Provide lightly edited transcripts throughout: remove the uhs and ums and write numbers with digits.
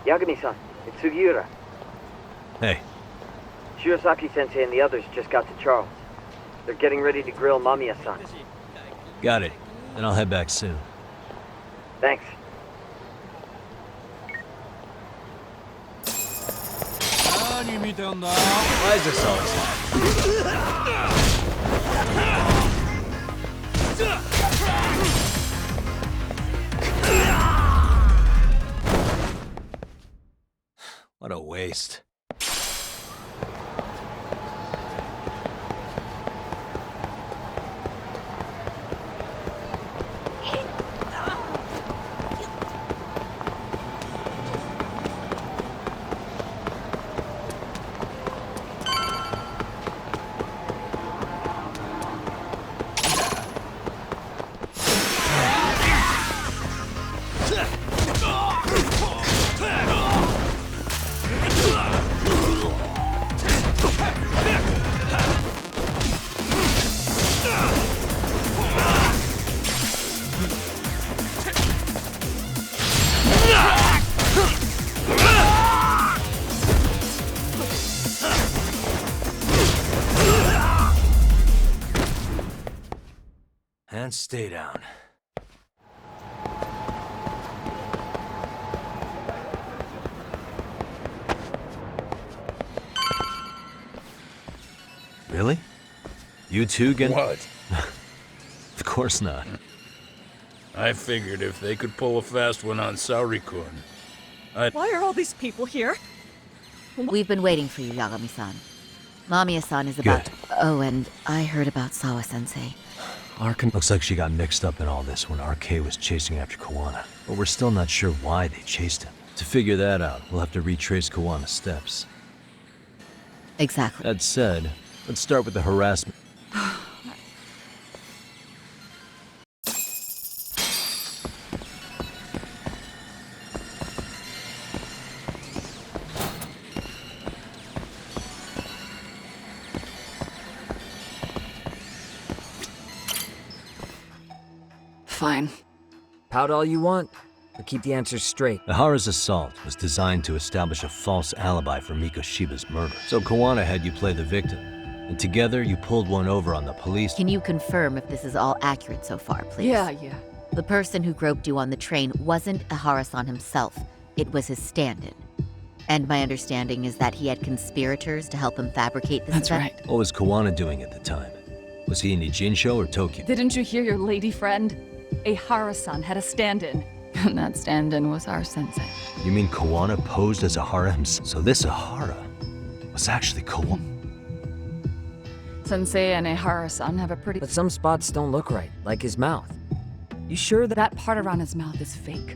Yagami-san, it's Sugiura. Hey. Shirosaki-sensei and the others just got to Charles. They're getting ready to grill Mamiya-san. Got it. Then I'll head back soon. Thanks. Why is this always happening? What a waste. And stay down. Really? You too, What? Of course not. I figured if they could pull a fast one on Saori-kun, Why are all these people here? We've been waiting for you, Yagami-san. Mamiya-san is about... Good. Oh, and I heard about Sawa-sensei. Looks like she got mixed up in all this when RK was chasing after Kawana. But we're still not sure why they chased him. To figure that out, we'll have to retrace Kawana's steps. Exactly. That said, let's start with the harassment. Fine. Pout all you want, but keep the answers straight. Ihara's assault was designed to establish a false alibi for Miko Shiba's murder. So Kawana had you play the victim, and together you pulled one over on the police. Can you confirm if this is all accurate so far, please? Yeah. The person who groped you on the train wasn't Ihara-san himself. It was his stand-in. And my understanding is that he had conspirators to help him fabricate this That's event? right. What was Kawana doing at the time? Was he in Ijinsho or Tokyo? Didn't you hear your lady friend? Ihara-san had a stand-in. And that stand-in was our sensei. You mean Kawana posed as Ihara himself? So this Ihara was actually Kawana? Sensei and Ihara-san have a pretty... But some spots don't look right, like his mouth. You sure That part around his mouth is fake.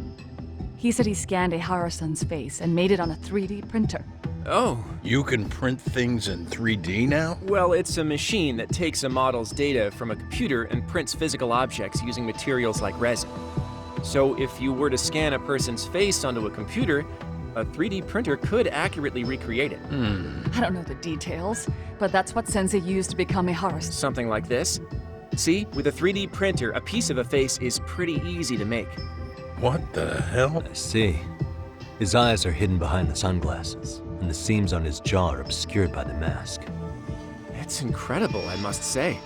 He said he scanned Ihara-san's face and made it on a 3D printer. Oh, you can print things in 3D now? well, it's a machine that takes a model's data from a computer and prints physical objects using materials like resin. So if you were to scan a person's face onto a computer, a 3D printer could accurately recreate it. I don't know the details, but that's what Sensei used to become Ihara-san. Something like this. See, with a 3D printer, a piece of a face is pretty easy to make. What the hell? I see. His eyes are hidden behind the sunglasses, and the seams on his jaw are obscured by the mask. It's incredible, I must say.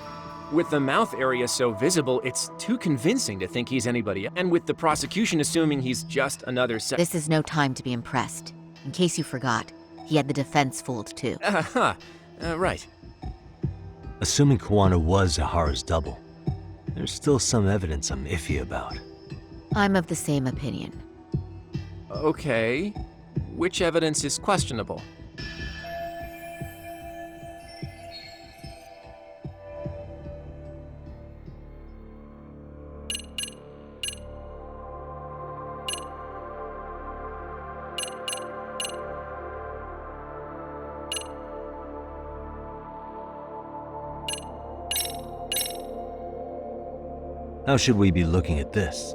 With the mouth area so visible, it's too convincing to think he's anybody, and with the prosecution assuming he's just another This is no time to be impressed. In case you forgot, he had the defense fooled too. Right. Assuming Kawana was Ihara's double, there's still some evidence I'm iffy about. I'm of the same opinion. Okay. Which evidence is questionable? How should we be looking at this?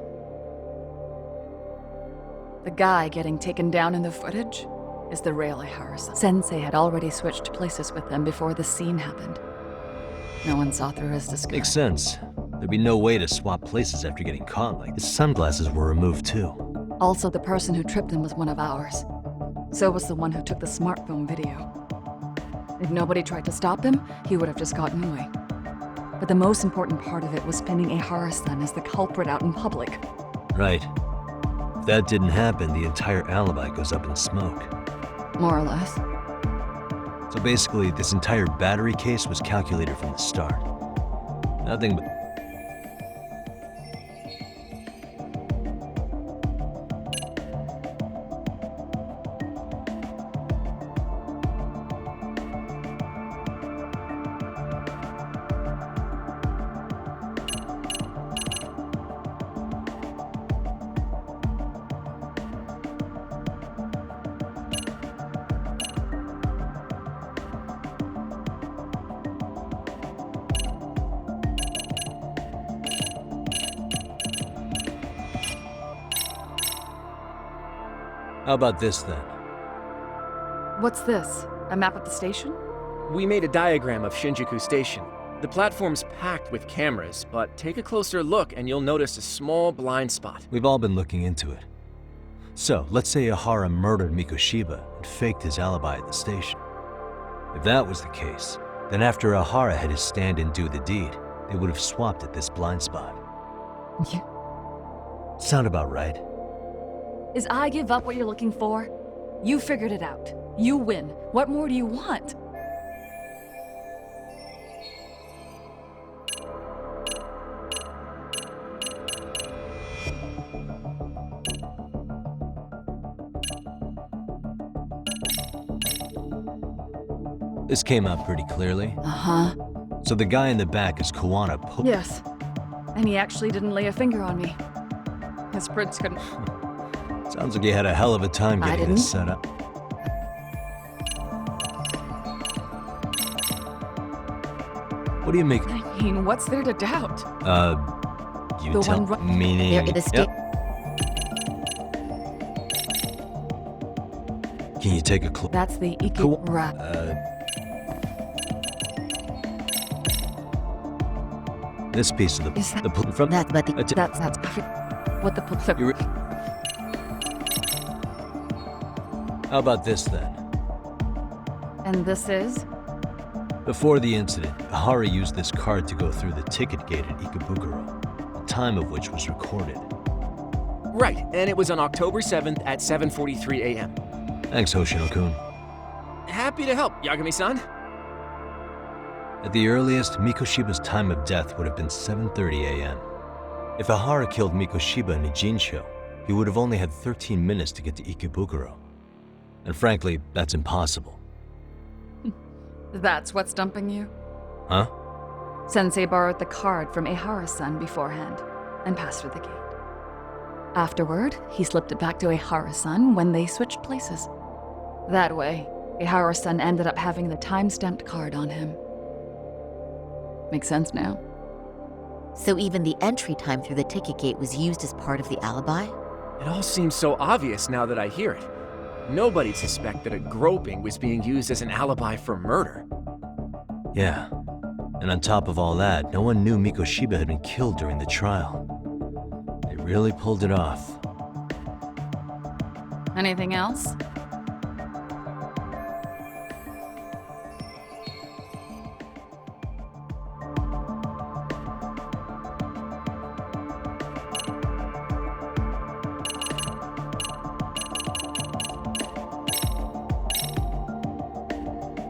The guy getting taken down in the footage is the real Ihara-san. Sensei had already switched places with them before the scene happened. No one saw through his disguise. Makes sense. There'd be no way to swap places after getting caught like this. His sunglasses were removed too. Also, the person who tripped him was one of ours. So was the one who took the smartphone video. If nobody tried to stop him, he would have just gotten away. But the most important part of it was pinning Ehara-san as the culprit out in public. Right. If that didn't happen, the entire alibi goes up in smoke. More or less. So basically, this entire battery case was calculated from the start. Nothing but... How about this then? What's this? A map of the station? We made a diagram of Shinjuku Station. The platform's packed with cameras, but take a closer look and you'll notice a small blind spot. We've all been looking into it. So, let's say Ehara murdered Mikoshiba and faked his alibi at the station. If that was the case, then after Ehara had his stand-in do the deed, they would have swapped at this blind spot. Yeah. Sound about right? Is I give up what you're looking for? You figured it out. You win. What more do you want? This came out pretty clearly. Uh-huh. So the guy in the back is Kuwana Yes. And he actually didn't lay a finger on me. His prints couldn't... Sounds like you had a hell of a time I getting didn't. this set up. What do you make? I mean, what's there to doubt? You The tell one meaning. They're the sta- Can you take a clue? That's the Cool. Ikura. This piece of the Is that- from That's but the That's what the You How about this then? And this is? Before the incident, Ehara used this card to go through the ticket gate at Ikebukuro, the time of which was recorded. Right, and it was on October 7th at 7:43 a.m. Thanks, Hoshino-kun. Happy to help, Yagami-san. At the earliest, Mikoshiba's time of death would have been 7:30 a.m. If Ehara killed Mikoshiba in Nijinsho, he would have only had 13 minutes to get to Ikebukuro. And frankly, that's impossible. That's what's dumping you? Huh? Sensei borrowed the card from Ehara-san beforehand and passed through the gate. Afterward, he slipped it back to Ehara-san when they switched places. That way, Ehara-san ended up having the time-stamped card on him. Makes sense now? So even the entry time through the ticket gate was used as part of the alibi? It all seems so obvious now that I hear it. Nobody'd suspect that a groping was being used as an alibi for murder. Yeah. And on top of all that, no one knew Mikoshiba had been killed during the trial. They really pulled it off. Anything else?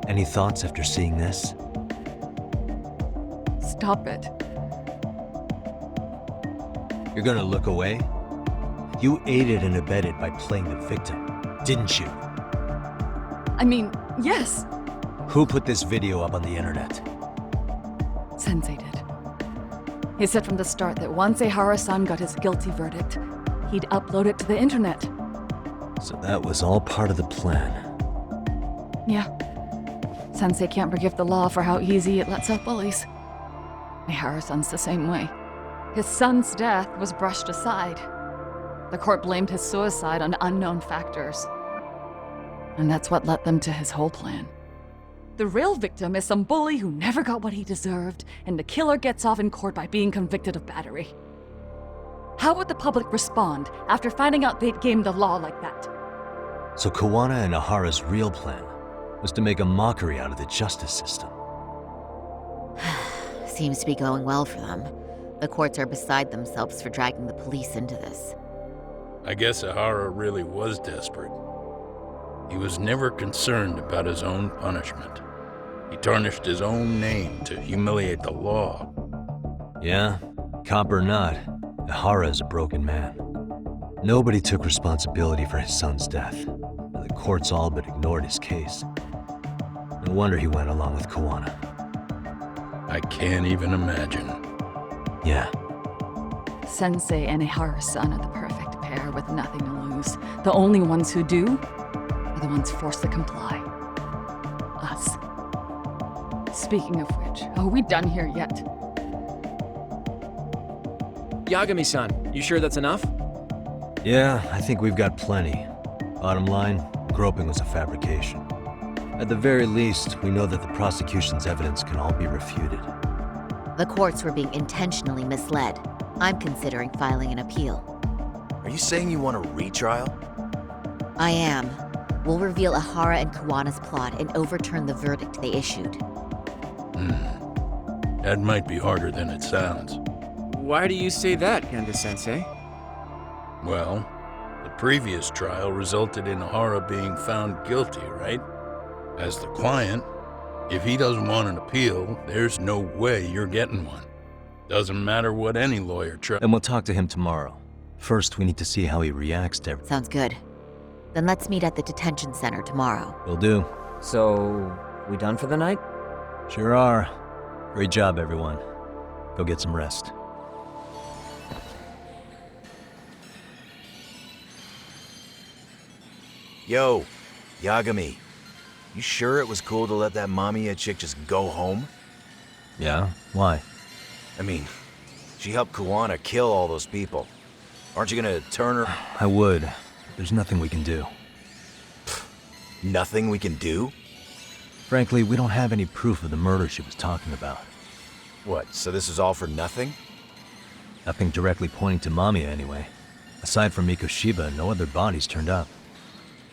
Any thoughts after seeing this? Stop it. You're gonna look away? You aided and abetted by playing the victim, didn't you? I mean, yes, Who put this video up on the internet? Sensei did. He said from the start that once Ehara-san got his guilty verdict, he'd upload it to the internet. So that was all part of the plan. Yeah. Sensei can't forgive the law for how easy it lets out bullies. Ehara-san's the same way. His son's death was brushed aside. The court blamed his suicide on unknown factors. And that's what led them to his whole plan. The real victim is some bully who never got what he deserved, and the killer gets off in court by being convicted of battery. How would the public respond after finding out they'd gamed the law like that? So Kawana and Ahara's real plan was to make a mockery out of the justice system. Seems to be going well for them. The courts are beside themselves for dragging the police into this. I guess Ahara really was desperate. He was never concerned about his own punishment. He tarnished his own name to humiliate the law. Yeah, cop or not, Ahara is a broken man. Nobody took responsibility for his son's death, and the courts all but ignored his case. No wonder he went along with Kawana. I can't even imagine. Yeah, Sensei and Ihara-san are the perfect pair with nothing to lose. The only ones who do are the ones forced to comply. Us. Speaking of which, are we done here yet? Yagami-san, you sure that's enough? yeah, I think we've got plenty. Bottom line, groping was a fabrication. At the very least, we know that the prosecution's evidence can all be refuted. The courts were being intentionally misled. I'm considering filing an appeal. Are you saying you want a retrial? I am. We'll reveal Ahara and Kawana's plot and overturn the verdict they issued. That might be harder than it sounds. Why do you say that, Ganda-sensei? Well, the previous trial resulted in Ahara being found guilty, right? As the client, if he doesn't want an appeal, there's no way you're getting one. Doesn't matter what any lawyer tries. And we'll talk to him tomorrow. First, we need to see how he reacts to everything. Sounds good. Then let's meet at the detention center tomorrow. Will do. So, we done for the night? Sure are. Great job, everyone. Go get some rest. Yo, Yagami. You sure it was cool to let that Mamiya chick just go home? Yeah? Why? I mean, she helped Kawana kill all those people. Aren't you gonna turn her? I would. There's nothing we can do. Nothing we can do? Frankly, we don't have any proof of the murder she was talking about. What, so this is all for nothing? Nothing directly pointing to Mamiya, anyway. Aside from Mikoshiba, no other bodies turned up.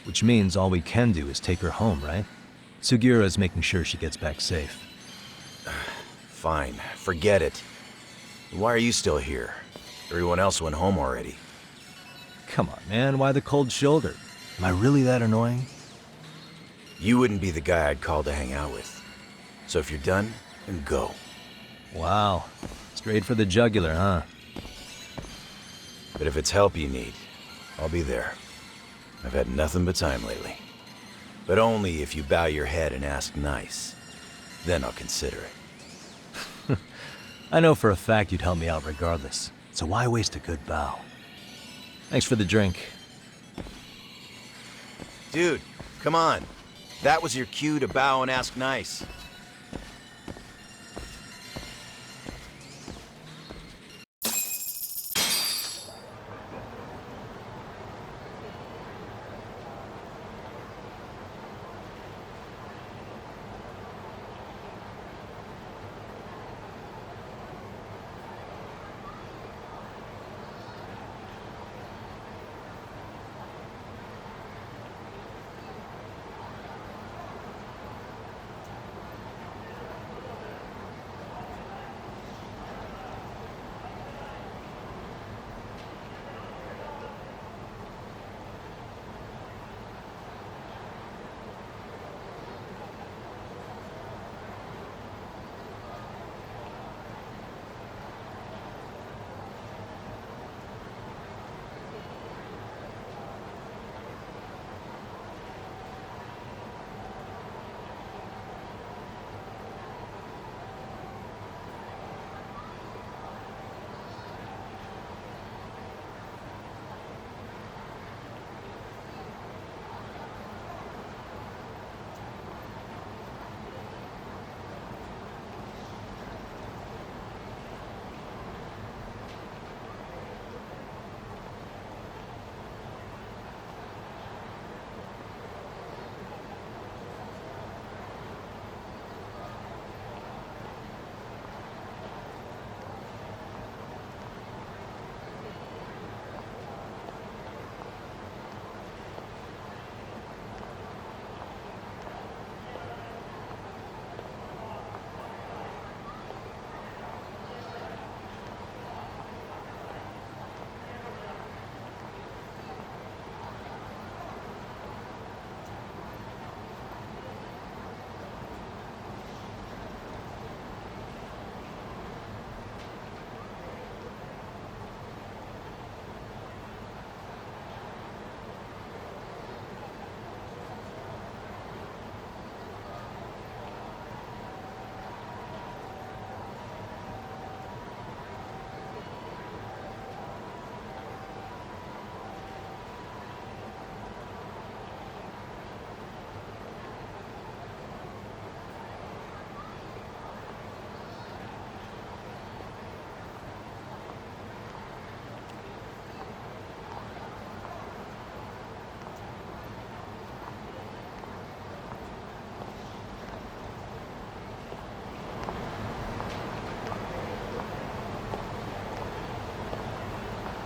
Which means all we can do is take her home, right? Sugiura is making sure she gets back safe. Fine, forget it. Why are you still here? Everyone else went home already. Come on, man, why the cold shoulder? Am I really that annoying? You wouldn't be the guy I'd call to hang out with. So if you're done, then go. Wow. Straight for the jugular, huh? But if it's help you need, I'll be there. I've had nothing but time lately. But only if you bow your head and ask nice. Then I'll consider it. I know for a fact you'd help me out regardless, so why waste a good bow? Thanks for the drink. Dude, come on. That was your cue to bow and ask nice.